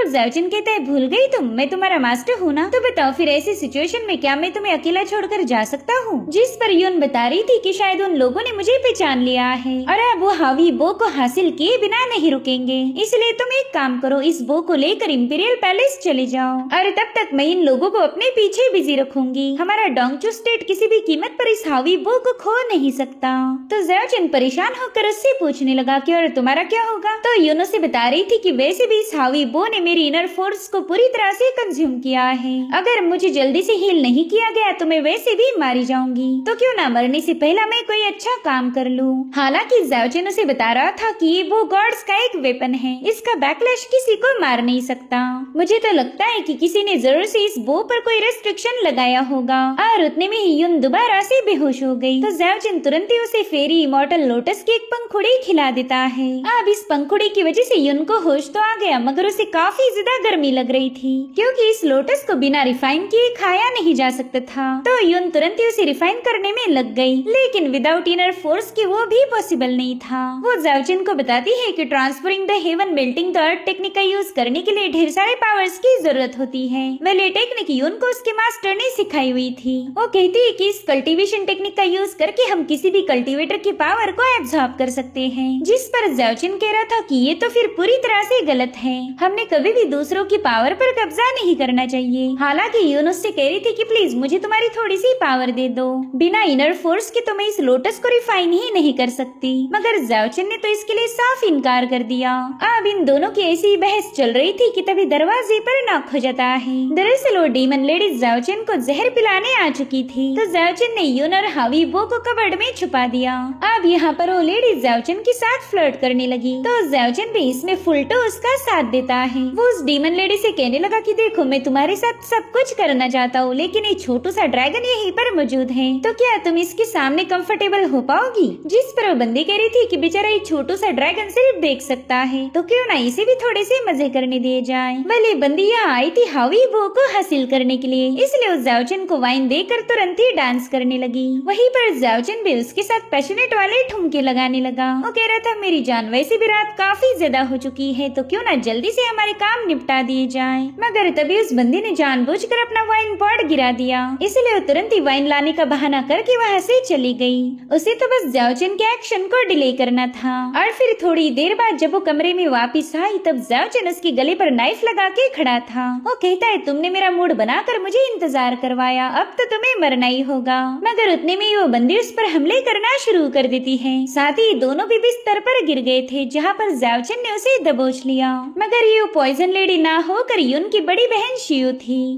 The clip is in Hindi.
तो ज़ाओजिन कहता है भूल गई तुम, मैं तुम्हारा मास्टर हूँ ना। तो बताओ फिर ऐसी सिचुएशन में क्या मैं तुम्हें अकेला छोड़कर जा सकता हूँ। जिस पर यून बता रही थी कि शायद उन लोगों ने मुझे पहचान लिया है और अब वो हावी बो को हासिल किए बिना नहीं रुकेंगे। इसलिए तुम एक काम करो, इस बो को लेकर इंपीरियल पैलेस चले जाओ और तब तक मैं इन लोगों को अपने पीछे बिजी रखूंगी। हमारा डोंगचू स्टेट किसी भी कीमत पर इस हावी बो को खो नहीं सकता। तो ज़ाओजिन परेशान होकर उससे पूछने लगा कि और तुम्हारा क्या होगा। तो यून उसे बता रही थी कि वैसे भी इस हावी बो ने मेरी इनर फोर्स को पूरी तरह से कंज्यूम किया है। अगर मुझे जल्दी से हील नहीं किया गया तो मैं वैसे भी मारी जाऊंगी। तो क्यों ना मरने से पहला मैं कोई अच्छा काम कर लूं। हालांकि ज़ाओजिन उसे बता रहा था कि ये वो गॉड्स का एक वेपन है, इसका बैकलैश किसी को मार नहीं सकता। मुझे तो लगता है कि किसी ने जरूर से इस बो पर कोई रेस्ट्रिक्शन लगाया होगा। और उतने में ही यून दोबारा से बेहोश हो गई। तो ज़ाओजिन तुरंत ही उसे फेरी इमॉर्टल लोटस की एक पंखुड़ी खिला देता है। अब इस पंखुड़ी की वजह से यून को होश तो आ गया, मगर उसे काफी ज्यादा गर्मी लग रही थी क्योंकि इस लोटस को बिना रिफाइन किए खाया नहीं जा सकता था। तो यून तुरंत ही उसे रिफाइन करने में लग गई, लेकिन विदाउट इनर फोर्स की वो भी पॉसिबल नहीं था। वो ज़ाओजिन को बताती है कि transferring the haven melting the earth technique का यूज करने के लिए ढेर सारे पावर्स की जरूरत होती है। वह टेक्निक यून को उसके मास्टर ने सिखाई हुई थी। वो कहती है कि इस कल्टीवेशन टेक्निक का यूज करके हम किसी भी कल्टीवेटर की पावर को एब्जॉर्ब कर सकते हैं। जिस पर ज़ाओजिन कह रहा था कि ये तो फिर पूरी तरह से गलत है, हमने कभी भी दूसरों की पावर पर कब्जा नहीं करना चाहिए। हालांकि यून उससे कह रही थी कि प्लीज मुझे तुम्हारी थोड़ी सी पावर दे दो, बिना इनर फोर्स के तो मैं इस लोटस को रिफाइन ही नहीं कर सकती। मगर ज़ाओजिन ने तो इसके लिए साफ इनकार कर दिया। अब इन दोनों की ऐसी बहस चल रही थी कि तभी दरवाजे पर नॉक हो जाता है। दरअसल वो डीमन लेडी ज़ाओजिन को जहर पिलाने आ चुकी थी। तो ज़ाओजिन ने यून और हावी बो को कबर्ड में छुपा दिया। अब यहाँ पर वो लेडी ज़ाओजिन के साथ फ्लर्ट करने लगी। तो ज़ाओजिन भी इसमें फुलटो उसका साथ देता है। वो उस डीमन लेडी से कहने लगा कि देखो मैं तुम्हारे साथ सब कुछ करना चाहता हूँ, लेकिन ये छोटू सा ड्रैगन यहीं पर मौजूद है, तो क्या तुम इसके सामने कंफर्टेबल हो पाओगी। जिस पर वो बंदी कह रही थी कि बेचारा ये छोटू सा ड्रैगन सिर्फ देख सकता है, तो क्यों ना इसे भी थोड़े से मजे करने दिए जाए। भले बंदी यहाँ आई थी हावी बो को हासिल करने के लिए, इसलिए उस ज़ाओजिन को वाइन देकर तुरंत ही डांस करने लगी। वहीं पर ज़ाओजिन भी उसके साथ पैशनेट वाले ठुमके लगाने लगा। वो कह रहा था मेरी जान वैसे भी रात काफी ज्यादा हो चुकी है, तो क्यों ना जल्दी से हमारे काम निपटा दिए जाएं। मगर तभी उस बंदी ने जानबूझकर अपना वाइन पॉट गिरा दिया, इसलिए वो तुरंत ही वाइन लाने का बहाना करके वहाँ से चली गई। उसे तो बस ज़ाओजिन के एक्शन को डिले करना था। और फिर थोड़ी देर बाद जब वो कमरे में वापस आई तब ज़ाओजिन उसके गले पर नाइफ लगा के खड़ा था। वो कहता है तुमने मेरा मूड बनाकर मुझे इंतजार करवाया, अब तो तुम्हें मरना ही होगा। मगर उतने में वो बंदी उस पर हमले करना शुरू कर देती है। साथ ही दोनों भी बिस्तर पर गिर गए थे, जहाँ पर ज़ाओजिन ने उसे दबोच लिया। मगर ये पॉइजन लेडी ना होकर यून की बड़ी बहन शियू थी।